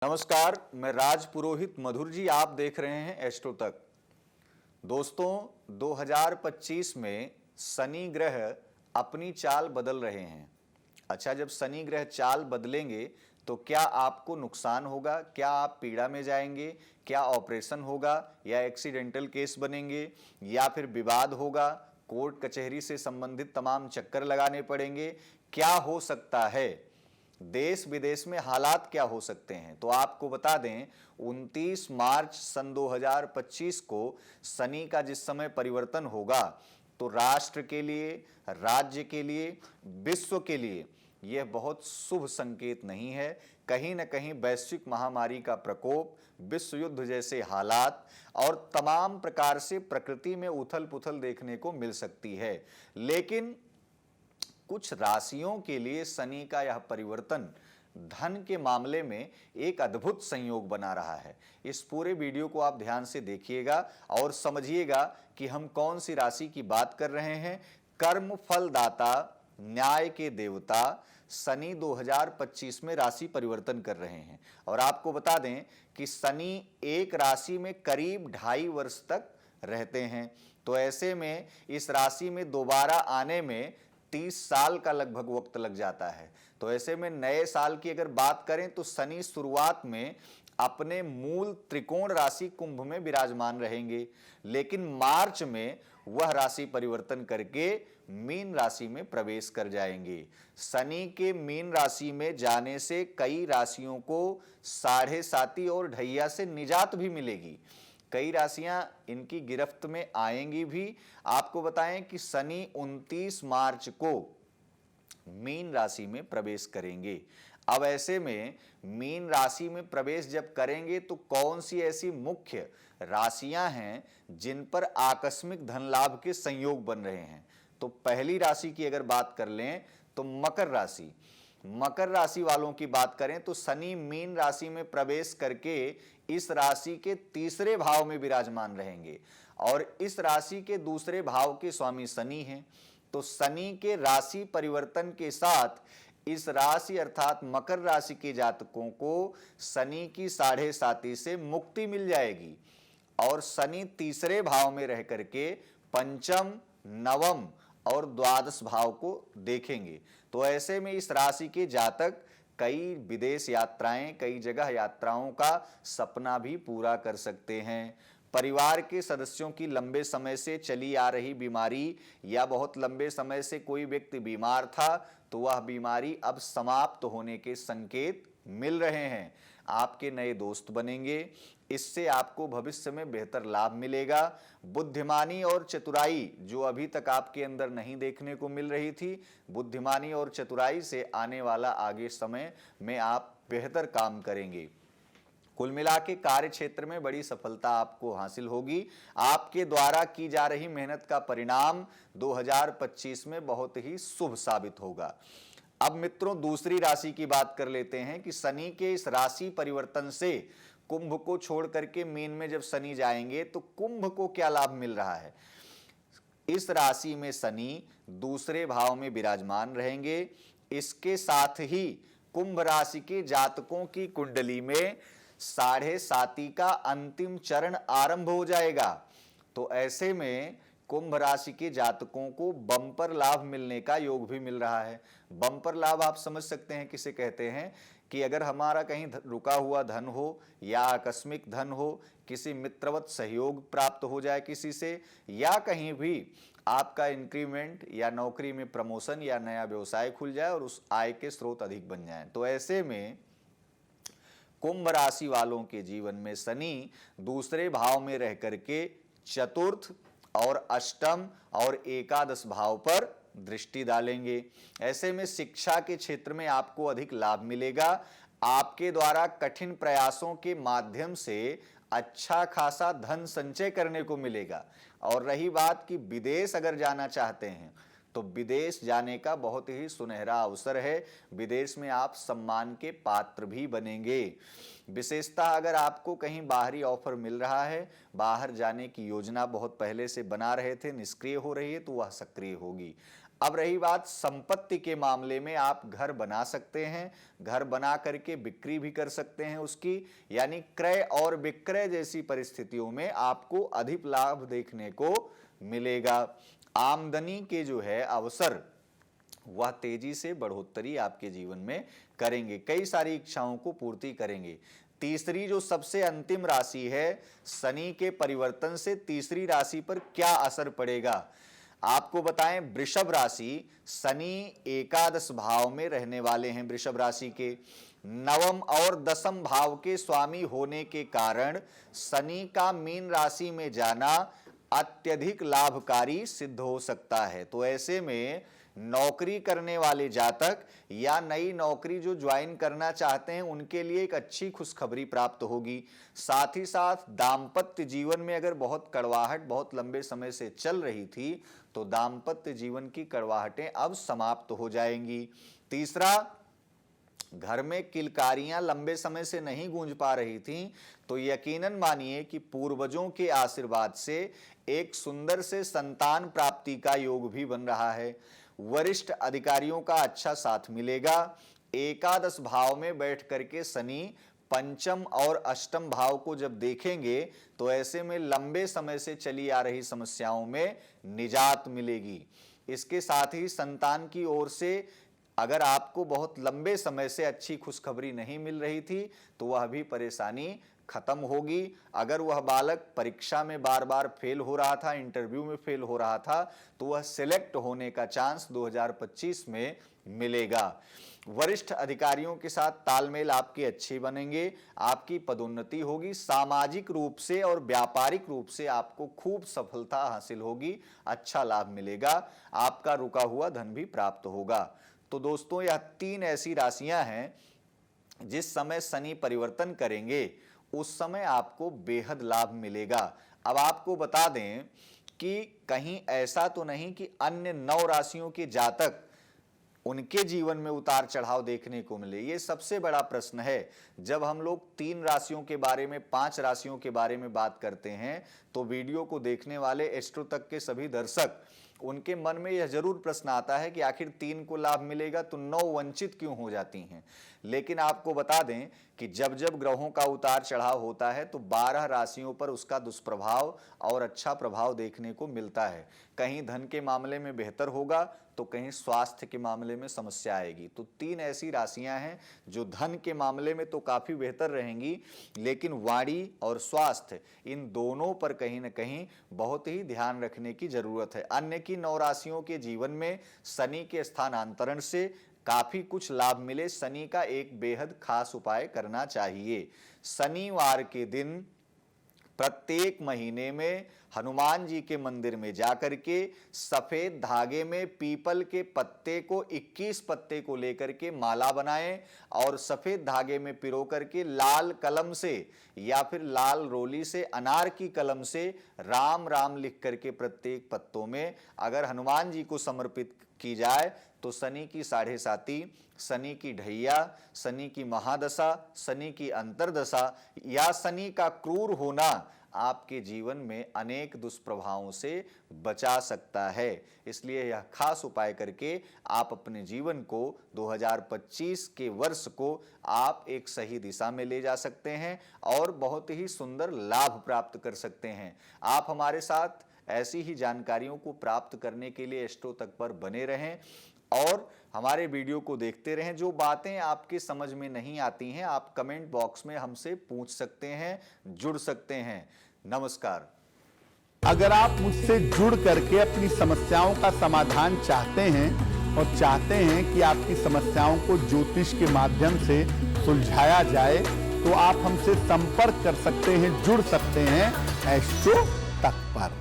नमस्कार, मैं राज पुरोहित मधुर जी। आप देख रहे हैं एस्ट्रो तक। दोस्तों, 2025 में शनि ग्रह अपनी चाल बदल रहे हैं। अच्छा, जब शनि ग्रह चाल बदलेंगे तो क्या आपको नुकसान होगा? क्या आप पीड़ा में जाएंगे? क्या ऑपरेशन होगा या एक्सीडेंटल केस बनेंगे या फिर विवाद होगा? कोर्ट कचहरी से संबंधित तमाम चक्कर लगाने पड़ेंगे? क्या हो सकता है? देश विदेश में हालात क्या हो सकते हैं? तो आपको बता दें, 29 मार्च सन 2025 को शनि का जिस समय परिवर्तन होगा तो राष्ट्र के लिए, राज्य के लिए, विश्व के लिए यह बहुत शुभ संकेत नहीं है। कहीं न कहीं वैश्विक महामारी का प्रकोप, विश्व युद्ध जैसे हालात और तमाम प्रकार से प्रकृति में उथल पुथल देखने को मिल सकती है। लेकिन कुछ राशियों के लिए शनि का यह परिवर्तन धन के मामले में एक अद्भुत संयोग बना रहा है। इस पूरे वीडियो को आप ध्यान से देखिएगा और समझिएगा कि हम कौन सी राशि की बात कर रहे हैं। कर्म फलदाता, न्याय के देवता शनि 2025 में राशि परिवर्तन कर रहे हैं। और आपको बता दें कि शनि एक राशि में करीब 2.5 वर्ष तक रहते हैं। तो ऐसे में इस राशि में दोबारा आने में 30 साल का लगभग वक्त लग जाता है। तो ऐसे में नए साल की अगर बात करें तो शनि शुरुआत में अपने मूल त्रिकोण राशि कुंभ में विराजमान रहेंगे, लेकिन मार्च में वह राशि परिवर्तन करके मीन राशि में प्रवेश कर जाएंगे। शनि के मीन राशि में जाने से कई राशियों को साढ़े साती और ढैया से निजात भी मिलेगी। कई राशियां इनकी गिरफ्त में आएंगी भी। आपको बताएं कि शनि 29 मार्च को मीन राशि में प्रवेश करेंगे। अब ऐसे में मीन राशि में प्रवेश जब करेंगे तो कौन सी ऐसी मुख्य राशियां हैं जिन पर आकस्मिक धन लाभ के संयोग बन रहे हैं? तो पहली राशि की अगर बात कर लें तो मकर राशि। मकर राशि वालों की बात करें तो शनि मीन राशि में प्रवेश करके इस राशि के तीसरे भाव में विराजमान रहेंगे और इस राशि के दूसरे भाव के स्वामी शनि हैं। तो शनि के राशि परिवर्तन के साथ इस राशि अर्थात मकर राशि के जातकों को शनि की साढ़े साती से मुक्ति मिल जाएगी और शनि तीसरे भाव में रह करके पंचम, नवम और द्वादश भाव को देखेंगे। तो ऐसे में इस राशि के जातक कई विदेश यात्राएं, कई जगह यात्राओं का सपना भी पूरा कर सकते हैं। परिवार के सदस्यों की लंबे समय से चली आ रही बीमारी या बहुत लंबे समय से कोई व्यक्ति बीमार था तो वह बीमारी अब समाप्त होने के संकेत मिल रहे हैं। आपके नए दोस्त बनेंगे, इससे आपको भविष्य में बेहतर लाभ मिलेगा। बुद्धिमानी और चतुराई जो अभी तक आपके अंदर नहीं देखने को मिल रही थी, बुद्धिमानी और चतुराई से आने वाला आगे समय में आप बेहतर काम करेंगे। कुल मिला के कार्य क्षेत्र में बड़ी सफलता आपको हासिल होगी। आपके द्वारा की जा रही मेहनत का परिणाम 2025 में बहुत ही शुभ साबित होगा। अब मित्रों, दूसरी राशि की बात कर लेते हैं कि शनि के इस राशि परिवर्तन से कुंभ को छोड़ करके मीन में जब शनि जाएंगे तो कुंभ को क्या लाभ मिल रहा है? इस राशि में शनि दूसरे भाव में विराजमान रहेंगे। इसके साथ ही कुंभ राशि के जातकों की कुंडली में साढ़े साती का अंतिम चरण आरंभ हो जाएगा। तो ऐसे में कुंभ राशि के जातकों को बम्पर लाभ मिलने का योग भी मिल रहा है। बम्पर लाभ आप समझ सकते हैं किसे कहते हैं कि अगर हमारा कहीं रुका हुआ धन हो या आकस्मिक धन हो, किसी मित्रवत सहयोग प्राप्त हो जाए किसी से, या कहीं भी आपका इंक्रीमेंट या नौकरी में प्रमोशन या नया व्यवसाय खुल जाए और उस आय के स्रोत अधिक बन जाएं। तो ऐसे में कुंभ राशि वालों के जीवन में शनि दूसरे भाव में रह करके चतुर्थ और अष्टम और एकादश भाव पर दृष्टि डालेंगे। ऐसे में शिक्षा के क्षेत्र में आपको अधिक लाभ मिलेगा। आपके द्वारा कठिन प्रयासों के माध्यम से अच्छा खासा धन संचय करने को मिलेगा। और रही बात कि विदेश अगर जाना चाहते हैं तो विदेश जाने का बहुत ही सुनहरा अवसर है। विदेश में आप सम्मान के पात्र भी बनेंगे। विशेषतः अगर आपको कहीं बाहरी ऑफर मिल रहा है, बाहर जाने की योजना बहुत पहले से बना रहे थे, निष्क्रिय हो रही है, तो वह सक्रिय होगी। अब रही बात संपत्ति के मामले में, आप घर बना सकते हैं, घर बना करके बिक्री भी कर सकते हैं उसकी, यानी क्रय और विक्रय जैसी परिस्थितियों में आपको अधिक लाभ देखने को मिलेगा। आमदनी के जो है अवसर वह तेजी से बढ़ोतरी आपके जीवन में करेंगे, कई सारी इच्छाओं को पूर्ति करेंगे। तीसरी जो सबसे अंतिम राशि है, शनि के परिवर्तन से तीसरी राशि पर क्या असर पड़ेगा आपको बताएं। वृषभ राशि, शनि एकादश भाव में रहने वाले हैं। वृषभ राशि के नवम और दसम भाव के स्वामी होने के कारण शनि का मीन राशि में जाना अत्यधिक लाभकारी सिद्ध हो सकता है। तो ऐसे में नौकरी करने वाले जातक या नई नौकरी जो ज्वाइन करना चाहते हैं उनके लिए एक अच्छी खुशखबरी प्राप्त होगी। साथ ही साथ दाम्पत्य जीवन में अगर बहुत कड़वाहट बहुत लंबे समय से चल रही थी तो दाम्पत्य जीवन की कड़वाहटें अब समाप्त हो जाएंगी। तीसरा, घर में किलकारियां लंबे समय से नहीं गूंज पा रही थीं तो यकीनन मानिए कि पूर्वजों के आशीर्वाद से एक सुंदर से संतान प्राप्ति का योग भी बन रहा है। वरिष्ठ अधिकारियों का अच्छा साथ मिलेगा। एकादश भाव में बैठ करके शनि पंचम और अष्टम भाव को जब देखेंगे तो ऐसे में लंबे समय से चली आ रही समस्याओं में निजात मिलेगी। इसके साथ ही संतान की ओर से अगर आपको बहुत लंबे समय से अच्छी खुशखबरी नहीं मिल रही थी तो वह भी परेशानी खत्म होगी। अगर वह बालक परीक्षा में बार बार फेल हो रहा था, इंटरव्यू में फेल हो रहा था, तो वह सिलेक्ट होने का चांस 2025 में मिलेगा। वरिष्ठ अधिकारियों के साथ तालमेल आपके अच्छे बनेंगे, आपकी पदोन्नति होगी। सामाजिक रूप से और व्यापारिक रूप से आपको खूब सफलता हासिल होगी, अच्छा लाभ मिलेगा, आपका रुका हुआ धन भी प्राप्त होगा। तो दोस्तों, यह 3 ऐसी राशियां हैं जिस समय शनि परिवर्तन करेंगे उस समय आपको बेहद लाभ मिलेगा। अब आपको बता दें कि कहीं ऐसा तो नहीं कि अन्य 9 राशियों के जातक उनके जीवन में उतार चढ़ाव देखने को मिले, ये सबसे बड़ा प्रश्न है। जब हम लोग 3 राशियों के बारे में, 5 राशियों के बारे में बात करते हैं तो वीडियो को देखने वाले एस्ट्रो तक के सभी दर्शक, उनके मन में यह जरूर प्रश्न आता है कि आखिर 3 को लाभ मिलेगा तो 9 वंचित क्यों हो जाती हैं। लेकिन आपको बता दें कि जब जब ग्रहों का उतार चढ़ाव होता है तो 12 राशियों पर उसका दुष्प्रभाव और अच्छा प्रभाव देखने को मिलता है। कहीं धन के मामले में बेहतर होगा तो कहीं स्वास्थ्य के मामले में समस्या आएगी। तो 3 ऐसी राशियां हैं जो धन के मामले में तो काफी बेहतर रहेंगी, लेकिन वाणी और स्वास्थ्य इन दोनों पर कहीं न कहीं बहुत ही ध्यान रखने की जरूरत है। अन्य की 9 राशियों के जीवन में शनि के स्थानांतरण से काफी कुछ लाभ मिले। शनि का एक बेहद खास उपाय करना चाहिए। शनिवार के दिन प्रत्येक महीने में हनुमान जी के मंदिर में जाकर के सफेद धागे में पीपल के पत्ते को 21 पत्ते को लेकर के माला बनाएं और सफेद धागे में पिरो करके लाल कलम से या फिर लाल रोली से, अनार की कलम से राम राम लिख करके प्रत्येक पत्तों में अगर हनुमान जी को समर्पित की जाए तो शनि की 7.5, शनि की ढैया, शनि की महादशा, शनि की अंतर्दशा या शनि का क्रूर होना आपके जीवन में अनेक दुष्प्रभावों से बचा सकता है। इसलिए यह खास उपाय करके आप अपने जीवन को 2025 के वर्ष को आप एक सही दिशा में ले जा सकते हैं और बहुत ही सुंदर लाभ प्राप्त कर सकते हैं। आप हमारे साथ ऐसी ही जानकारियों को प्राप्त करने के लिए एस्ट्रो तक पर बने रहें और हमारे वीडियो को देखते रहें। जो बातें आपके समझ में नहीं आती हैं आप कमेंट बॉक्स में हमसे पूछ सकते हैं, जुड़ सकते हैं। नमस्कार। अगर आप मुझसे जुड़ करके अपनी समस्याओं का समाधान चाहते हैं और चाहते हैं कि आपकी समस्याओं को ज्योतिष के माध्यम से सुलझाया जाए तो आप हमसे संपर्क कर सकते हैं, जुड़ सकते हैं एस्ट्रो तक पर।